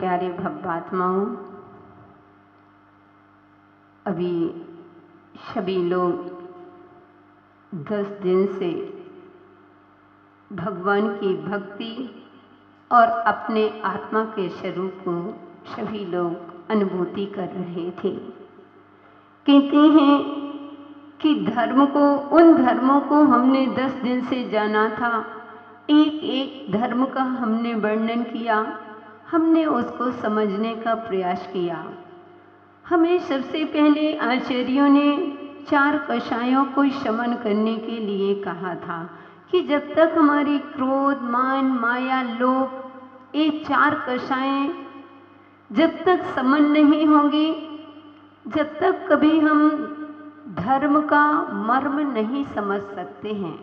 प्यारे भव्यात्माओं, अभी सभी लोग 10 दिन से भगवान की भक्ति और अपने आत्मा के स्वरूप को सभी लोग अनुभूति कर रहे थे। कहते हैं कि उन धर्मों को हमने 10 दिन से जाना था। एक एक धर्म का हमने वर्णन किया, हमने उसको समझने का प्रयास किया। हमें सबसे पहले आचार्यों ने 4 कषायों को शमन करने के लिए कहा था कि जब तक हमारी क्रोध, मान, माया, लोभ, ये 4 कषाएं जब तक समन नहीं होंगी, जब तक कभी हम धर्म का मर्म नहीं समझ सकते हैं,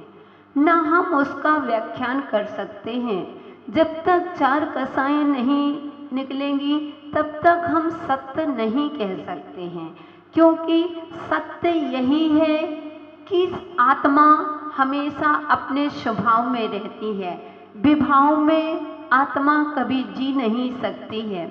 ना हम उसका व्याख्यान कर सकते हैं। जब तक 4 कषाएं नहीं निकलेंगी तब तक हम सत्य नहीं कह सकते हैं, क्योंकि सत्य यही है कि आत्मा हमेशा अपने स्वभाव में रहती है। विभाव में आत्मा कभी जी नहीं सकती है।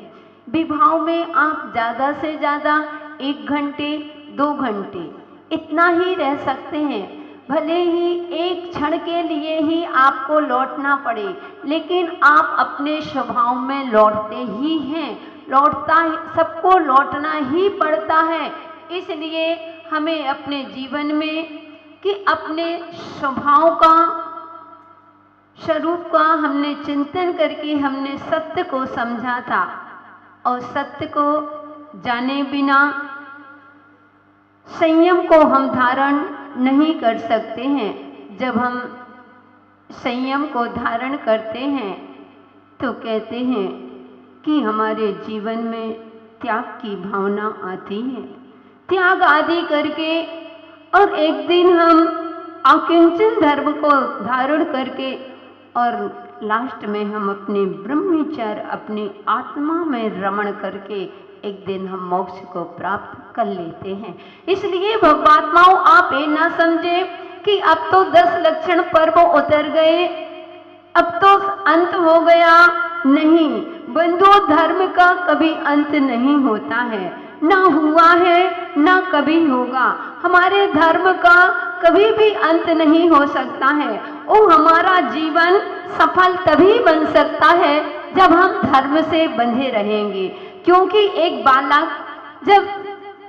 विभाव में आप ज़्यादा से ज़्यादा 1 घंटे 2 घंटे इतना ही रह सकते हैं। भले ही एक क्षण के लिए ही आपको लौटना पड़े, लेकिन आप अपने स्वभाव में लौटते ही हैं। सबको लौटना ही पड़ता है। इसलिए हमें अपने जीवन में कि अपने स्वभाव का, स्वरूप का हमने चिंतन करके हमने सत्य को समझा था, और सत्य को जाने बिना संयम को हम धारण नहीं कर सकते हैं। जब हम संयम को धारण करते हैं तो कहते हैं कि हमारे जीवन में त्याग की भावना आती है। त्याग आदि करके और एक दिन हम अकिंचन धर्म को धारण करके और लास्ट में हम अपने ब्रह्मचर्य, अपनी आत्मा में रमण करके एक दिन हम मोक्ष को प्राप्त कर लेते हैं। इसलिए भक्तात्माओं, आप ये ना समझे कि अब तो 10 लक्षण पर्व उतर गए, अब तो अंत हो गया। नहीं बंधुओं, धर्म का कभी अंत नहीं होता है, ना हुआ है ना कभी होगा। हमारे धर्म का कभी भी अंत नहीं हो सकता है। और हमारा जीवन सफल तभी बन सकता है जब हम धर्म से बंधे रहेंगे। क्योंकि एक बालक जब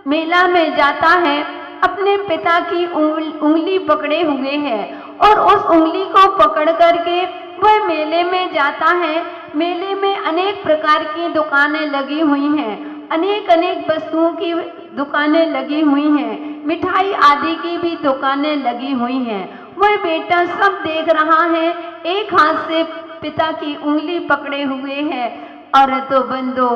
मेला में जाता है, अपने पिता की उंगली पकड़े हुए है और उस उंगली को पकड़ करके वह मेले में जाता है। मेले में अनेक प्रकार की दुकानें लगी हुई हैं, अनेक वस्तुओं की दुकानें लगी हुई हैं, मिठाई आदि की भी दुकानें लगी हुई हैं। वह बेटा सब देख रहा है, एक हाथ से पिता की उंगली पकड़े हुए है, और तो बंदो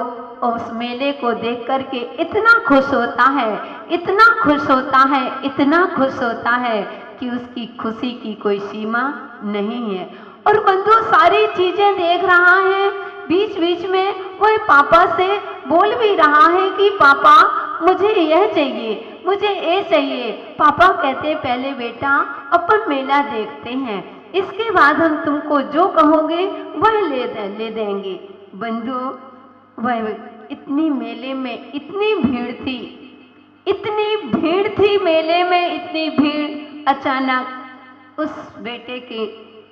उस मेले को देख करके इतना खुश होता है, इतना खुश होता है, इतना खुश होता है कि उसकी खुशी की कोई सीमा नहीं है। और बंधु सारी चीजें देख रहा है, बीच बीच में वह पापा से बोल भी रहा है कि पापा मुझे यह चाहिए, मुझे ये चाहिए। पापा कहते पहले बेटा अपन मेला देखते हैं, इसके बाद हम तुमको जो कहोगे वह ले देंगे। बंधु वह इतनी मेले में इतनी भीड़ थी मेले में, इतनी भीड़। अचानक उस बेटे के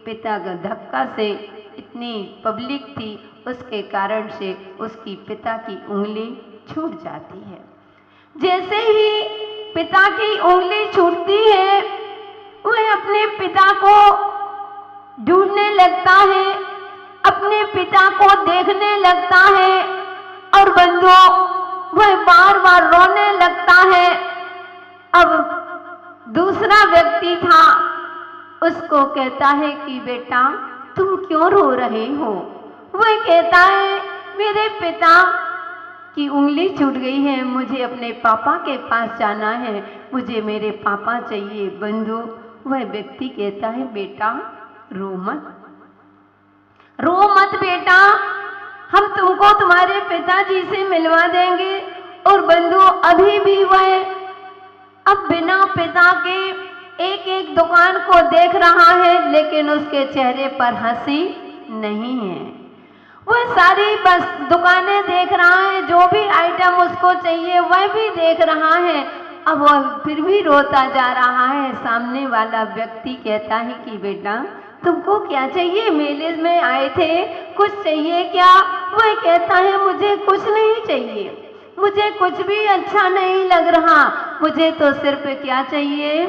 पिता का धक्का से इतनी पब्लिक थी, उसके कारण से उसकी पिता की उंगली छूट जाती है। जैसे ही पिता की उंगली छूटती है, वह अपने पिता को ढूंढने लगता है, अपने पिता को देखने लगता है, और बंधुओं वह बार बार रोने लगता है। अब दूसरा व्यक्ति था, उसको कहता है कि बेटा तुम क्यों रो रहे हो? वह कहता है मेरे पिता की उंगली छूट गई है, मुझे अपने पापा के पास जाना है, मुझे मेरे पापा चाहिए। बंधु वह व्यक्ति कहता है बेटा रो मत बेटा, हम तुमको तुम्हारे पिताजी से मिलवा देंगे। और बंधु अभी भी वह अब बिना पिता के एक एक दुकान को देख रहा है, लेकिन उसके चेहरे पर हंसी नहीं है। वह सारी बस दुकानें देख रहा है, जो भी आइटम उसको चाहिए वह भी देख रहा है। अब वह फिर भी रोता जा रहा है। सामने वाला व्यक्ति कहता है कि बेटा तुमको क्या चाहिए, मेले में आए थे, कुछ चाहिए क्या? वह कहता है मुझे कुछ नहीं चाहिए, मुझे कुछ भी अच्छा नहीं लग रहा, मुझे तो सिर्फ क्या चाहिए,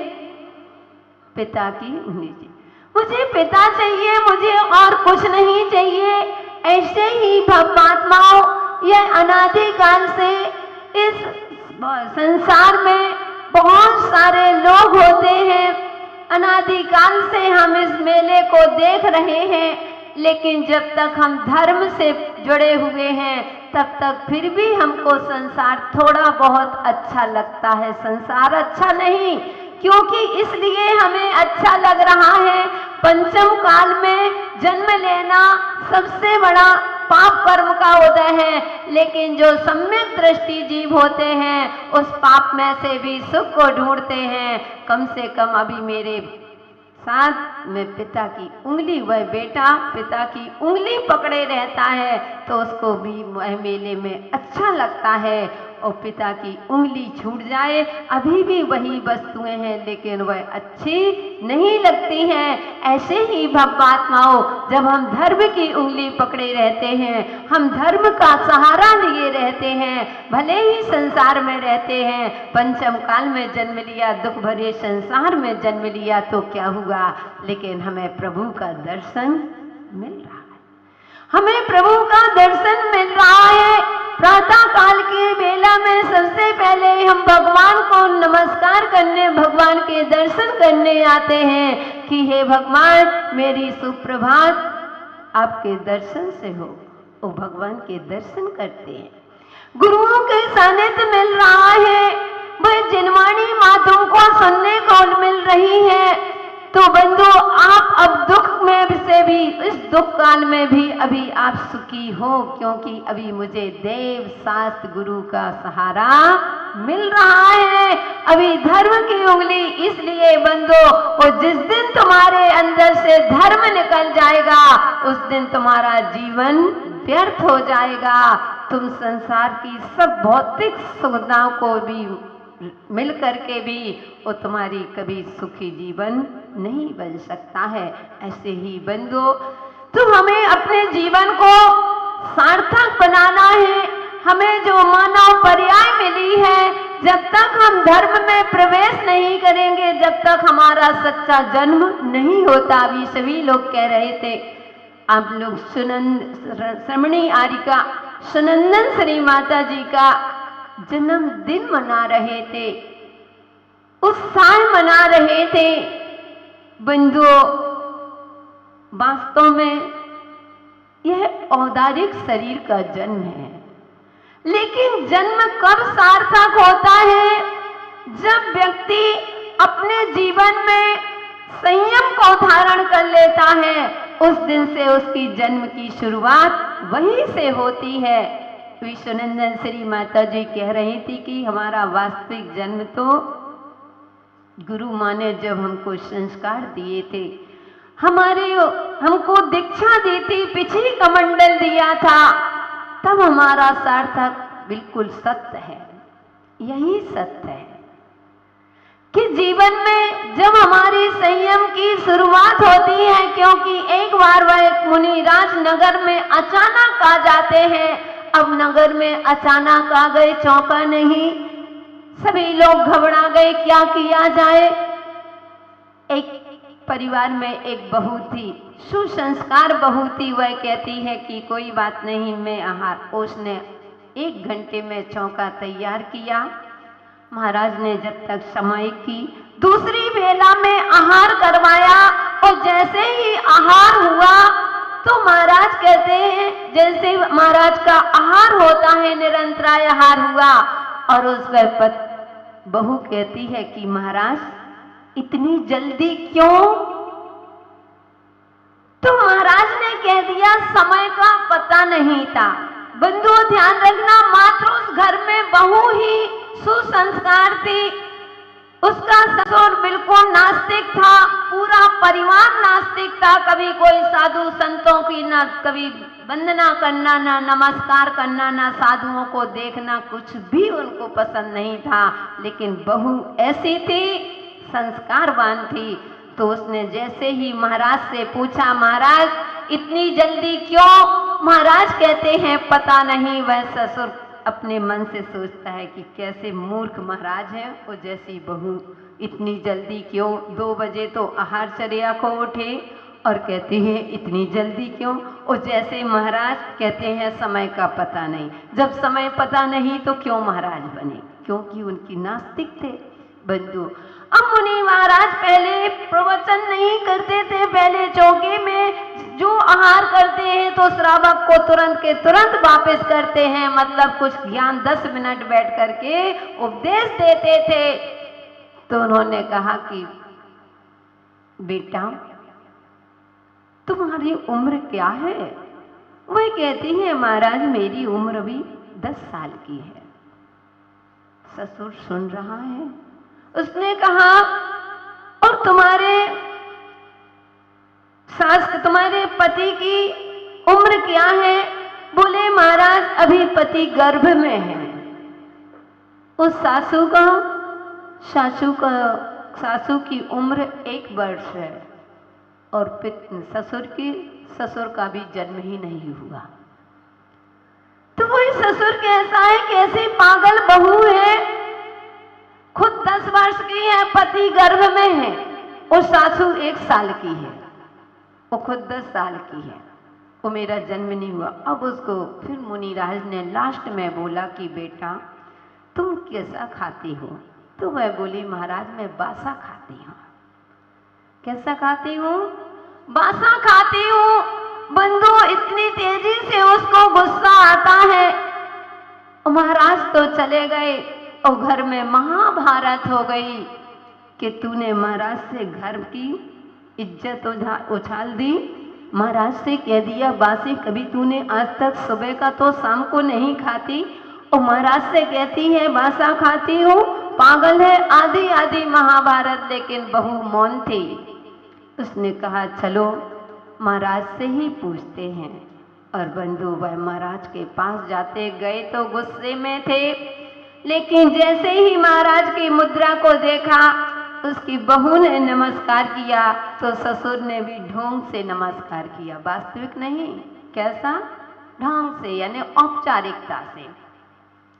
पिता की उंगली चाहिए, मुझे पिता चाहिए, मुझे और कुछ नहीं चाहिए। ऐसे ही भवआत्माओं, यह अनादिकाल से इस संसार में बहुत सारे लोग होते हैं। अनादिकाल से हम इस मेले को देख रहे हैं, लेकिन जब तक हम धर्म से जुड़े हुए हैं तब तक फिर भी हमको संसार थोड़ा बहुत अच्छा लगता है। संसार अच्छा नहीं, क्योंकि इसलिए हमें अच्छा लग रहा है, पंचम काल में जन्म लेना सबसे बड़ा पाप कर्म का उदय है। लेकिन जो सम्यक दृष्टि जीव होते हैं उस पाप में से भी सुख को ढूंढते हैं। कम से कम अभी मेरे साथ में पिता की उंगली, वह बेटा पिता की उंगली पकड़े रहता है तो उसको भी वह मेले में अच्छा लगता है। और पिता की उंगली छूट जाए, अभी भी वही वस्तुएं हैं लेकिन वह अच्छी नहीं लगती हैं। ऐसे ही भवआत्माओं, जब हम धर्म की उंगली पकड़े रहते हैं, हम धर्म का सहारा लिए रहते हैं, भले ही संसार में रहते हैं, पंचम काल में जन्म लिया, दुख भरे संसार में जन्म लिया तो क्या हुआ, लेकिन हमें प्रभु का दर्शन मिल रहा है, हमें प्रभु का दर्शन मिल रहा है। प्रातः काल के बेला में सबसे पहले हम भगवान को नमस्कार करने, भगवान के दर्शन करने आते हैं कि हे भगवान मेरी सुप्रभात आपके दर्शन से हो। वो भगवान के दर्शन करते हैं, गुरुओं के सानिध्य मिल रहा है, वह जिनवाणी मातों को सुनने को मिल रही है। तो बंधु, आप अब दुख में से भी, इस दुख काल में भी अभी आप सुखी हो, क्योंकि अभी मुझे देव शास्त्र गुरु का सहारा मिल रहा है, अभी धर्म की उंगली। इसलिए बंधु, और जिस दिन तुम्हारे अंदर से धर्म निकल जाएगा उस दिन तुम्हारा जीवन व्यर्थ हो जाएगा। तुम संसार की सब भौतिक सुविधाओं को भी मिल करके भी वो तुम्हारी कभी सुखी जीवन नहीं बन सकता है। ऐसे ही बंधु, तो हमें अपने जीवन को सार्थक बनाना है। हमें जो मानव पर्याय मिली है, जब तक हम धर्म में प्रवेश नहीं करेंगे, जब तक हमारा सच्चा जन्म नहीं होता। अभी सभी लोग कह रहे थे, आप लोग श्रमणी आर्यिका सुनंदन श्री माता जी का जन्मदिन मना रहे थे, उत्साह मना रहे थे। बंधुओं, वास्तव में यह औदारिक शरीर का जन्म है, लेकिन जन्म कब सार्थक होता है? जब व्यक्ति अपने जीवन में संयम को धारण कर लेता है, उस दिन से उसकी जन्म की शुरुआत वहीं से होती है। विश्वनंदन श्री माता जी कह रही थी कि हमारा वास्तविक जन्म तो गुरु माँ ने जब हमको संस्कार दिए थे, हमको दीक्षा दी थी, पिछली कमंडल दिया था, तब हमारा सार्थक बिल्कुल सत्य है। यही सत्य है कि जीवन में जब हमारी संयम की शुरुआत होती है, क्योंकि एक बार वह मुनिराज नगर में अचानक आ जाते हैं। अब नगर में अचानक आ गए, चौंका नहीं, सभी लोग घबरा गए, क्या किया जाए। एक परिवार में एक बहू थी, सुसंस्कार बहू थी, वह कहती है कि कोई बात नहीं, मैं आहार। उसने 1 घंटे में चौका तैयार किया। महाराज ने जब तक समय की, दूसरी बेला में आहार करवाया, और जैसे ही आहार हुआ तो महाराज कहते हैं, जैसे महाराज का आहार होता है, निरंतराय आहार हुआ, और उस पर बहू कहती है कि महाराज इतनी जल्दी क्यों? तो महाराज ने कह दिया, समय का पता नहीं था। बंधुओं, ध्यान रखना, मात्र उस घर में बहू ही सुसंस्कार थी, उसका ससुर बिल्कुल नास्तिक था, पूरा परिवार नास्तिक था, कभी कोई साधु संतों की ना कभी वंदना करना, ना नमस्कार करना, ना साधुओं को देखना, कुछ भी उनको पसंद नहीं था। लेकिन बहू ऐसी थी, संस्कारवान थी। तो उसने जैसे ही महाराज से पूछा, महाराज इतनी जल्दी क्यों? महाराज कहते हैं पता नहीं। वह ससुर अपने मन से सोचता है कि कैसे मूर्ख महाराज हैं, वो जैसी बहू इतनी जल्दी क्यों? 2 बजे तो आहार चर्या को उठे और कहते हैं इतनी जल्दी क्यों? और जैसे महाराज कहते हैं समय का पता नहीं। जब समय पता नहीं तो क्यों महाराज बने? क्योंकि उनकी नास्तिक थे बंधु। अब मुनि महाराज पहले प्रवचन नहीं करते थे, पहले चौके में जो आहार करते हैं तो श्रावक को तुरंत के तुरंत वापस करते हैं, मतलब कुछ ज्ञान 10 मिनट बैठ करके उपदेश देते थे। तो उन्होंने कहा कि बेटा तुम्हारी उम्र क्या है? वह कहती है महाराज मेरी उम्र भी 10 साल की है। ससुर सुन रहा है। उसने कहा और तुम्हारे पति की उम्र क्या है? बोले महाराज अभी पति गर्भ में है। उस सासू की उम्र 1 वर्ष है और ससुर का भी जन्म ही नहीं हुआ। तो वही ससुर कैसा है, कैसे पागल बहू है, खुद 10 वर्ष की है, पति गर्भ में है और सासू 1 साल की है, वो खुद 10 साल की है, वो मेरा जन्म नहीं हुआ। अब उसको फिर मुनिराज ने लास्ट में बोला कि बेटा तुम कैसा खाती हो? तो वह बोली महाराज मैं बासा खाती हूँ। कैसा खाती हूँ? बासा खाती हूँ। बंधु इतनी तेजी से उसको गुस्सा आता है। महाराज तो चले गए और घर में महाभारत हो गई कि तूने महाराज से घर की इज्जत उछाल दी। महाराज से कह दिया बासी कभी तूने आज तक सुबह का तो शाम को नहीं खाती, और महाराज से कहती है बासा खाती हूँ, पागल है, आधी आधी महाभारत। लेकिन बहू मौन थी। उसने कहा चलो महाराज से ही पूछते हैं। और बंधु वह महाराज के पास जाते गए तो गुस्से में थे, लेकिन जैसे ही महाराज की मुद्रा को देखा, उसकी बहू ने नमस्कार किया तो ससुर ने भी ढोंग से नमस्कार किया। वास्तविक नहीं, कैसा? ढोंग से, यानी औपचारिकता से,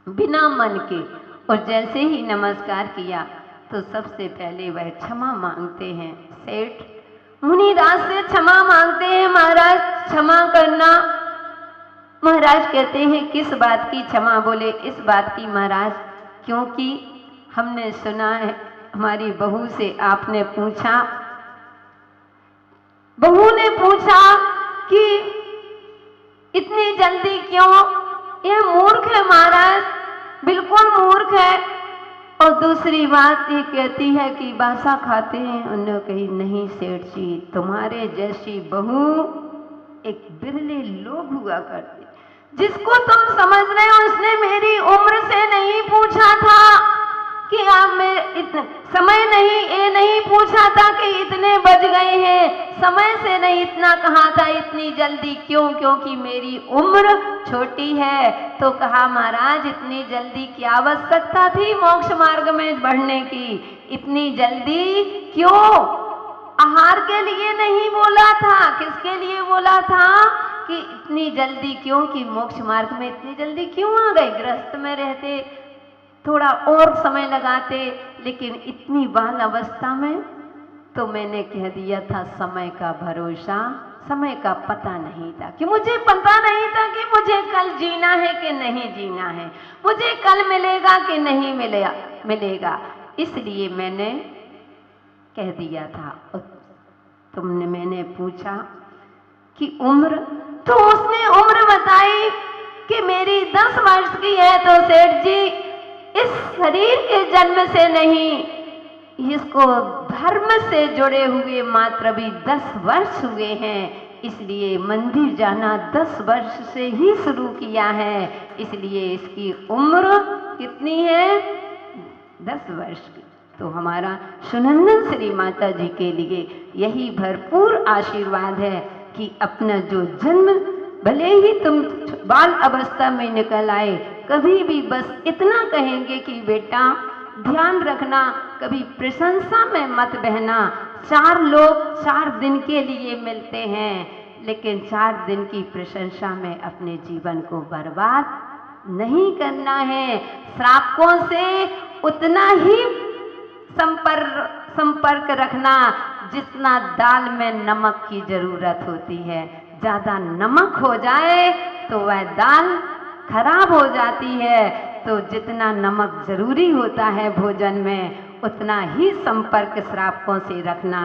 बिना मन के। और जैसे ही नमस्कार किया तो सबसे पहले वह क्षमा मांगते हैं। सेठ मुनिराज से क्षमा मांगते हैं, महाराज क्षमा करना। महाराज कहते हैं किस बात की क्षमा? बोले इस बात की महाराज, क्योंकि हमने सुना है हमारी बहू से आपने पूछा, बहू ने पूछा कि इतनी जल्दी क्यों? यह मूर्ख है महाराज, बिल्कुल मूर्ख है। और दूसरी बात ये कहती है कि बासा खाते हैं। उन्होंने कही नहीं सेठ जी, तुम्हारे जैसी बहू एक बिरले लोग हुआ करते। जिसको तुम समझ रहे हो उसने मेरी उम्र से नहीं पूछा था कि आप समय नहीं, ये नहीं पूछा था कि इतने बज गए हैं, समय से नहीं इतना कहा था, इतनी जल्दी क्यों? क्योंकि मेरी उम्र छोटी है। तो कहा महाराज इतनी जल्दी क्या आवश्यकता थी मोक्ष मार्ग में बढ़ने की? इतनी जल्दी क्यों? आहार के लिए नहीं बोला था, किसके लिए बोला था कि इतनी जल्दी क्यों, कि मोक्ष मार्ग में इतनी जल्दी क्यों आ गए? गृहस्थ में रहते थोड़ा और समय लगाते, लेकिन इतनी बाल अवस्था में तो मैंने कह दिया था समय का भरोसा, समय का पता नहीं था, कि मुझे पता नहीं था कि मुझे कल जीना है कि नहीं जीना है, मुझे कल मिलेगा कि नहीं मिलेगा। इसलिए मैंने कह दिया था। और मैंने पूछा कि उम्र, तो उसने उम्र बताई कि मेरी 10 वर्ष की है। तो सेठ जी इस शरीर के जन्म से नहीं, इसको धर्म से जुड़े हुए मात्र भी 10 वर्ष हुए हैं, इसलिए मंदिर जाना 10 वर्ष से ही शुरू किया है, इसलिए इसकी उम्र कितनी है? 10 वर्ष की। तो हमारा सुनंदन श्री माता जी के लिए यही भरपूर आशीर्वाद है कि अपना जो जन्म भले ही तुम बाल अवस्था में निकल आए, कभी भी बस इतना कहेंगे कि बेटा ध्यान रखना, कभी प्रशंसा में मत बहना। 4 लोग 4 दिन के लिए मिलते हैं, लेकिन 4 दिन की प्रशंसा में अपने जीवन को बर्बाद नहीं करना है। श्रापकों से उतना ही संपर्क रखना जितना दाल में नमक की जरूरत होती है। ज़्यादा नमक हो जाए तो वह दाल खराब हो जाती है। तो जितना नमक जरूरी होता है भोजन में, उतना ही संपर्क श्रापकों से रखना।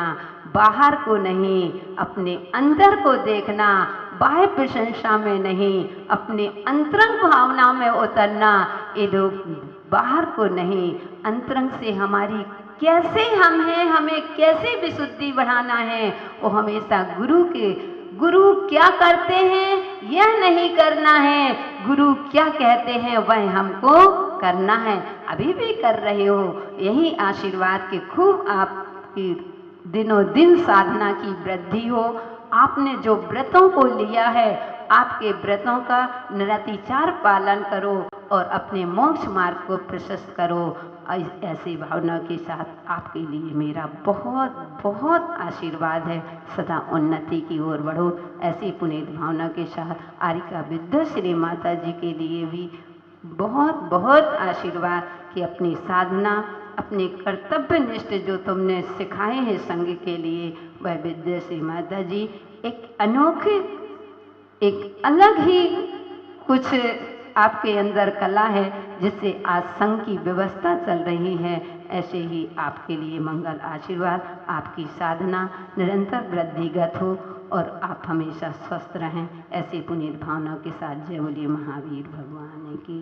बाहर को नहीं, अपने अंदर को देखना, बाह्य प्रशंसा में नहीं, अपने अंतरंग भावना में उतरना। ये लोग बाहर को नहीं, अंतरंग से हमारी कैसे हम हैं, हमें कैसे विशुद्धि बढ़ाना है, वो हमेशा गुरु क्या करते हैं यह नहीं करना है, गुरु क्या कहते हैं वह हमको करना है। अभी भी कर रहे हो, यही आशीर्वाद के खूब आपकी दिनों दिन साधना की वृद्धि हो। आपने जो व्रतों को लिया है, आपके व्रतों का निरतिचार पालन करो और अपने मोक्ष मार्ग को प्रशस्त करो। ऐसी भावना के साथ आपके लिए मेरा बहुत बहुत आशीर्वाद है। सदा उन्नति की ओर बढ़ो। ऐसी पुनीत भावना के साथ आरिका विद्या श्री माता जी के लिए भी बहुत बहुत आशीर्वाद कि अपनी साधना, अपने कर्तव्य निष्ठ जो तुमने सिखाए हैं संघ के लिए, वह विद्या श्री माता जी एक अनोखे, एक अलग ही कुछ आपके अंदर कला है जिससे आज संघ की व्यवस्था चल रही है। ऐसे ही आपके लिए मंगल आशीर्वाद, आपकी साधना निरंतर वृद्धिगत हो और आप हमेशा स्वस्थ रहें। ऐसी पुनीत भावना के साथ जय बोलिए महावीर भगवान की।